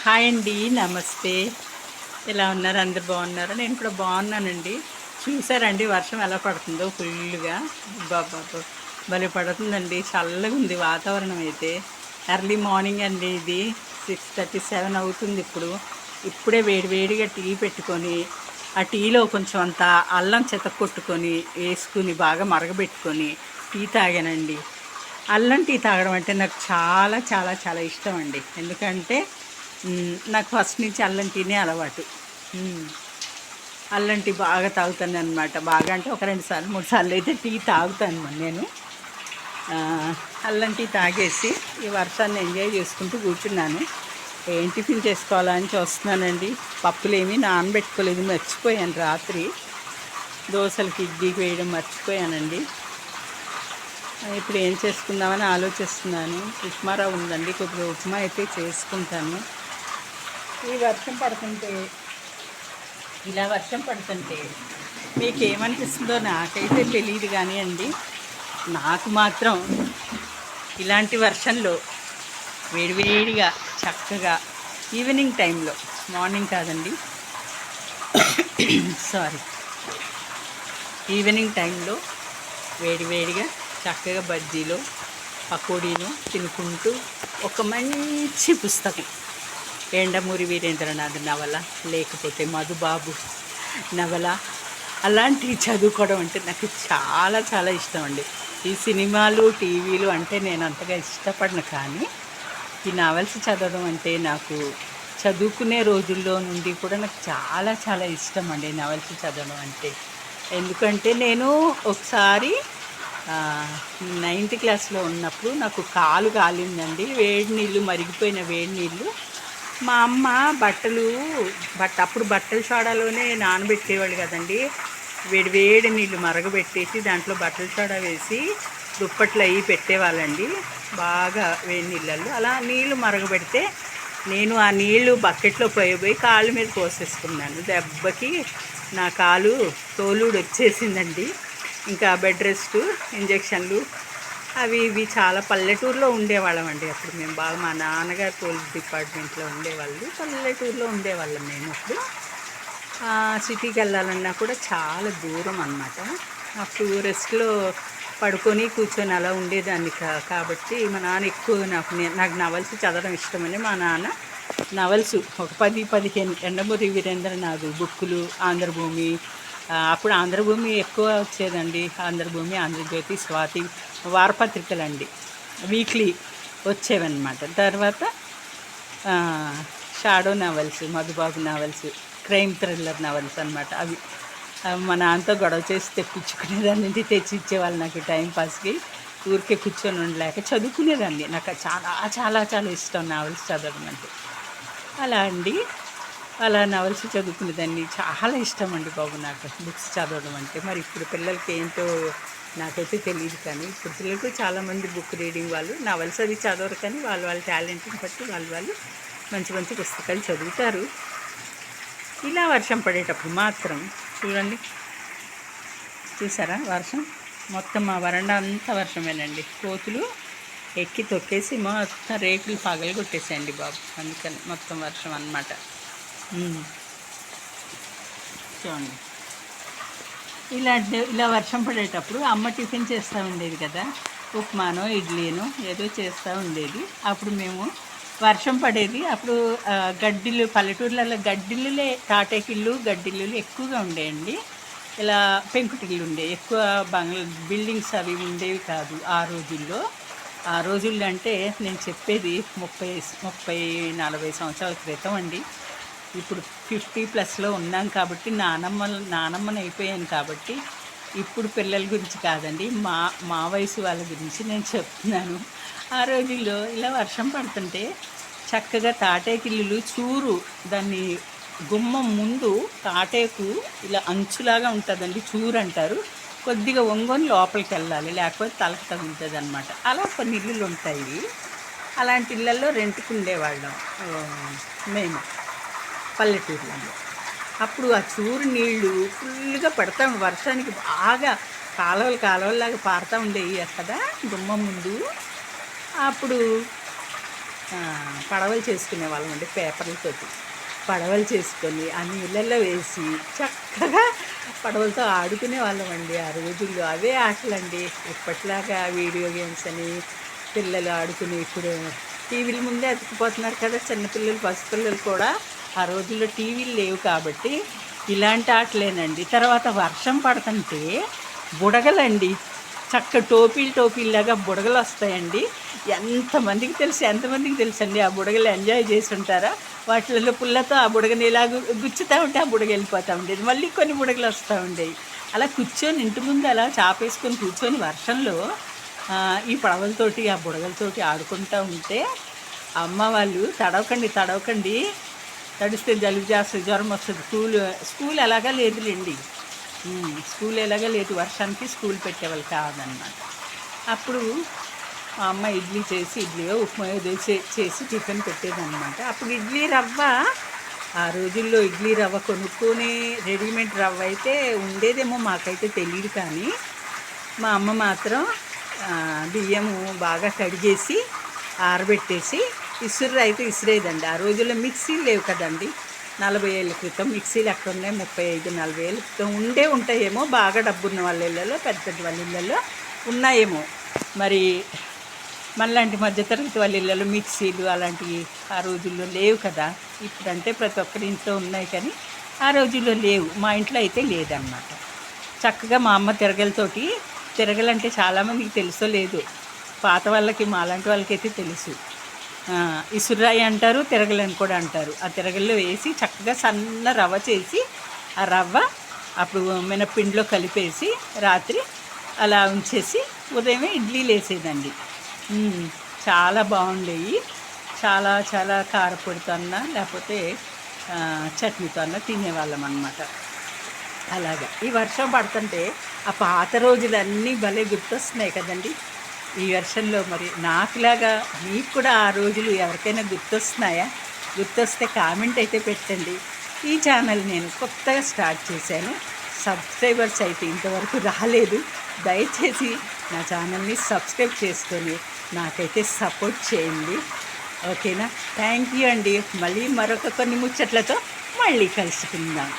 Hi అండి, నమస్తే. ఎలా ఉన్నారు? అందరు బాగున్నారా? నేను కూడా బాగున్నానండి. చూసారండి వర్షం ఎలా పడుతుందో ఫుల్గా. బాబా, భలే పడుతుందండి. చల్లగా ఉంది వాతావరణం అయితే. ఎర్లీ మార్నింగ్ అండి ఇది. 6:37 అవుతుంది ఇప్పుడు. ఇప్పుడే వేడివేడిగా టీ పెట్టుకొని ఆ టీలో కొంచెం అంత అల్లం కొట్టుకొని వేసుకుని బాగా మరగబెట్టుకొని టీ తాగానండి. అల్లం టీ తాగడం అంటే నాకు చాలా చాలా చాలా ఇష్టం అండి. ఎందుకంటే నాకు ఫస్ట్ నుంచి అల్లం టీనే అలవాటు. అల్లం టీ బాగా తాగుతాను అనమాట. బాగా అంటే ఒక 2 సార్లు 3 సార్లు అయితే టీ తాగుతాను నేను. అల్లం టీ తాగేసి ఈ వర్షాన్ని ఎంజాయ్ చేసుకుంటూ కూర్చున్నాను. ఏం టిఫిన్ చేసుకోవాలా అని చూస్తున్నానండి. పప్పులేమి నానబెట్టుకోలేదు, మర్చిపోయాను రాత్రి. దోశలకి ఇడ్లీకి వేయడం మర్చిపోయానండి. ఇప్పుడు ఏం చేసుకుందామని ఆలోచిస్తున్నాను. ఉప్మారావు ఉందండి, కొద్దిగా ఉప్మా అయితే చేసుకుంటాను. ఈ వర్షం పడుతుంటే, ఇలా వర్షం పడుతుంటే మీకు ఏమనిపిస్తుందో నాకైతే తెలియదు కానీ అండి, నాకు మాత్రం ఇలాంటి వర్షంలో వేడివేడిగా చక్కగా ఈవినింగ్ టైంలో, మార్నింగ్ కాదండి, సారీ, ఈవినింగ్ టైంలో వేడివేడిగా చక్కగా బజ్జీలు పకోడీలు తినుకుంటూ ఒక మంచి పుస్తకం, ఎండమూరి వీరేంద్రనాథ్ నవల, లేకపోతే మధుబాబు నవల, అలాంటివి చదువుకోవడం అంటే నాకు చాలా చాలా ఇష్టం అండి. ఈ సినిమాలు టీవీలు అంటే నేను అంతగా ఇష్టపడను, కానీ ఈ నవల్స్ చదవడం అంటే నాకు చదువుకునే రోజుల్లో నుండి కూడా నాకు చాలా చాలా ఇష్టం అండి నవల్స్ చదవడం అంటే. ఎందుకంటే నేను ఒకసారి 9th క్లాస్లో ఉన్నప్పుడు నాకు కాలు కాలిందండి. వేడి నీళ్ళు, మరిగిపోయిన వేడి నీళ్ళు. మా అమ్మ అప్పుడు బట్టల సోడాలోనే నానబెట్టేవాళ్ళు కదండి. వేడి వేడి నీళ్ళు మరగబెట్టేసి దాంట్లో బట్టల సోడా వేసి దుప్పట్లు అవి పెట్టేవాళ్ళండి బాగా వేడి నీళ్ళల్లో. అలా నీళ్లు మరగబెడితే నేను ఆ నీళ్లు బకెట్లో పోయి కాళ్ళ మీద పోసేసుకున్నాను. దెబ్బకి నా కాలు తోలుడు వచ్చేసిందండి. ఇంకా బెడ్ రెస్ట్, ఇంజక్షన్లు అవి ఇవి చాలా. పల్లెటూరులో ఉండేవాళ్ళం అండి అప్పుడు మేము. బాగా మా నాన్నగారు పోలీస్ డిపార్ట్మెంట్లో ఉండేవాళ్ళు. పల్లెటూరులో ఉండేవాళ్ళం మేము. అప్పుడు సిటీకి వెళ్ళాలన్నా కూడా చాలా దూరం అన్నమాట. అప్పుడు రెస్ట్లో పడుకొని కూర్చొని అలా ఉండేదాన్ని కాబట్టి మా నాన్న ఎక్కువ నాకు నవల్స్ చదవడం ఇష్టమని మా నాన్న నవల్స్ ఒక 10-15 ఎండమూరి వీరేంద్రనాథ్ బుక్కులు, ఆంధ్రభూమి, అప్పుడు ఆంధ్రభూమి ఎక్కువ వచ్చేదండి. ఆంధ్రభూమి, ఆంధ్రజ్యోతి, స్వాతి వారపత్రికలండి, వీక్లీ వచ్చేవన్నమాట. తర్వాత shadow novels, Madhubabu novels, crime thriller novels అనమాట. అవి మా నాన్నతో గొడవ చేసి తెప్పించుకునేదాన్ని, తెచ్చి ఇచ్చేవాళ్ళు నాకు టైంపాస్కి. ఊరికే కూర్చొని ఉండలేక చదువుకునేదాన్ని. నాకు చాలా చాలా చాలా ఇష్టం నవల్స్ చదవడం అంటే. అలా అండి, అలా నవల్స్ చదువుకునేదాన్ని. చాలా ఇష్టం అండి బాబు నాకు బుక్స్ చదవడం అంటే. మరి ఇప్పుడు పిల్లలకి ఏంటో నాకైతే తెలియదు, కానీ ఇప్పుడు పిల్లలకు చాలామంది బుక్ రీడింగ్ వాళ్ళు నవల్స్ అవి చదవరు, కానీ వాళ్ళ టాలెంట్ని బట్టి వాళ్ళు మంచి మంచి పుస్తకాలు చదువుతారు. ఇలా వర్షం పడేటప్పుడు మాత్రం చూడండి, చూసారా వర్షం మొత్తం మా వరండా అంతా వర్షమేనండి. కోతులు ఎక్కి తొక్కేసి మొత్తం రేకులు పగలు కొట్టేసాయండి బాబు. అందుకని మొత్తం వర్షం అన్నమాట. చూడండి, ఇలా వర్షం పడేటప్పుడు అమ్మ టిఫిన్ చేస్తూ ఉండేది కదా, ఉప్మానో ఇడ్లీనో ఏదో చేస్తూ ఉండేది. అప్పుడు మేము వర్షం పడేది అప్పుడు గడ్డిలు, పల్లెటూర్లలో గడ్డిల్లులే, తాటేకిళ్ళు గడ్డిల్లులు ఎక్కువగా ఉండేయండి. ఇలా పెంకుటిల్లు ఉండేవి ఎక్కువ. బిల్డింగ్స్ అవి ఉండేవి కాదు ఆ రోజుల్లో. ఆ రోజుల్లో అంటే నేను చెప్పేది 30-40 సంవత్సరాల క్రితం అండి. ఇప్పుడు 50+ ఉన్నాం కాబట్టి, నానమ్మని అయిపోయాను కాబట్టి ఇప్పుడు పిల్లల గురించి కాదండి, మా వయసు వాళ్ళ గురించి నేను చెప్తున్నాను. ఆ రోజుల్లో ఇలా వర్షం పడుతుంటే చక్కగా తాటేకిల్లులు, చూరు, దాన్ని గుమ్మం ముందు తాటేకు ఇలా అంచులాగా ఉంటుందండి, చూరు అంటారు. కొద్దిగా ఒంగొని లోపలికి వెళ్ళాలి, లేకపోతే తలకు తగులుతుంది అనమాట. అలా కొన్ని ఇల్లులు ఉంటాయి. అలాంటి ఇళ్ళల్లో రెంట్కి ఉండేవాళ్ళం మేము పల్లెటూరులలో. అప్పుడు ఆ చూరు నీళ్లు ఫుల్గా పడతాం వర్షానికి, బాగా కాలువలాగా పారుతూ ఉండేవి అక్కడ గుమ్మం ముందు. అప్పుడు పడవలు చేసుకునే వాళ్ళం అండి. పేపర్లతోటి పడవలు చేసుకొని ఆ నీళ్ళల్లో వేసి చక్కగా పడవలతో ఆడుకునే వాళ్ళం అండి ఆ రోజుల్లో. అవే ఆటలండి. ఇప్పట్లాగా వీడియో గేమ్స్ అని పిల్లలు ఆడుకుని ఇప్పుడు టీవీల ముందే అతుక్కుపోతున్నారు కదా చిన్నపిల్లలు, పసిపిల్లలు కూడా. ఆ రోజుల్లో టీవీలు లేవు కాబట్టి ఇలాంటి ఆటలేనండి. తర్వాత వర్షం పడుతుంటే బుడగలండి, చక్క టోపీల్లాగా బుడగలు వస్తాయండి. ఎంతమందికి తెలుసండి ఆ బుడగలు ఎంజాయ్ చేసి ఉంటారా? వాటిలలో పుల్లతో ఆ బుడగని ఇలా గుచ్చుతూ ఉంటే ఆ బుడగ వెళ్ళిపోతూ ఉండేది. మళ్ళీ కొన్ని బుడగలు వస్తూ ఉండేవి. అలా కూర్చొని ఇంటి ముందు అలా చాపేసుకొని కూర్చొని వర్షంలో ఈ పడవలతోటి ఆ బుడగలతోటి ఆడుకుంటూ ఉంటే అమ్మ వాళ్ళు తడవకండి, తడిస్తే జలుబు చేస్తుంది, జ్వరం వస్తుంది, స్కూల్ ఎలాగా లేదులేండి. స్కూల్ ఎలాగా లేదు, వర్షానికి స్కూల్ పెట్టేవాళ్ళు కాదన్నమాట. అప్పుడు మా అమ్మ ఇడ్లీయో ఉప్మాయో చేసి టిఫిన్ పెట్టేదన్నమాట. అప్పుడు ఇడ్లీ రవ్వ, ఆ రోజుల్లో ఇడ్లీ రవ్వ కొనుక్కొని రెడీమేడ్ రవ్వ అయితే ఉండేదేమో, మాకైతే తెలియదు. కానీ మా అమ్మ మాత్రం బియ్యము బాగా కడిగేసి ఆరబెట్టేసి ఇసిరేదండి. ఆ రోజుల్లో మిక్సీలు లేవు కదండి. 40 ఏళ్ళ క్రితం మిక్సీలు ఎక్కడ ఉన్నాయి? 35-40 ఏళ్ళ క్రితం ఉంటాయేమో. బాగా డబ్బున్న వాళ్ళ ఇళ్ళలో, పెద్ద వాళ్ళ ఇళ్ళలో ఉన్నాయేమో. మరి మనలాంటి మధ్యతరగతి వాళ్ళ ఇళ్ళలో మిక్సీలు అలాంటివి ఆ రోజుల్లో లేవు కదా. ఇప్పుడంటే ప్రతి ఒక్కరి ఇంట్లో ఉన్నాయి, కానీ ఆ రోజుల్లో లేవు. మా ఇంట్లో అయితే లేదన్నమాట. చక్కగా మా అమ్మ తిరగలంటే చాలామందికి తెలుసో లేదు, పాత వాళ్ళకి మాలాంటి వాళ్ళకైతే తెలుసు. ఇసురాయి అంటారు, తిరగలని కూడా అంటారు. ఆ తిరగల్లో వేసి చక్కగా సన్న రవ్వ చేసి ఆ రవ్వ అప్పుడు మినప్పిండిలో కలిపేసి రాత్రి అలా ఉంచేసి ఉదయమే ఇడ్లీలు వేసేదండి. చాలా బాగుండేవి. చాలా చాలా కారపొడితో అన్నా లేకపోతే చట్నీతో అన్నా తినేవాళ్ళం అన్నమాట. అలాగా ఈ వర్షం పడుతుంటే ఆ పాత రోజులన్నీ భలే గుర్తొస్తున్నాయి కదండి ఈ వర్షంలో. మరి నాకులాగా మీకు కూడా ఆ రోజులు ఎవరికైనా గుర్తొస్తున్నాయా? గుర్తొస్తే కామెంట్ అయితే పెట్టండి. ఈ ఛానల్ నేను కొత్తగా స్టార్ట్ చేశాను. సబ్స్క్రైబర్స్ అయితే ఇంతవరకు రాలేదు. దయచేసి నా ఛానల్ని సబ్స్క్రైబ్ చేసుకొని నాకైతే సపోర్ట్ చేయండి. ఓకేనా? థ్యాంక్ యూ అండి. మళ్ళీ మరొక కొన్ని ముచ్చట్లతో మళ్ళీ కలుసుకుందాం.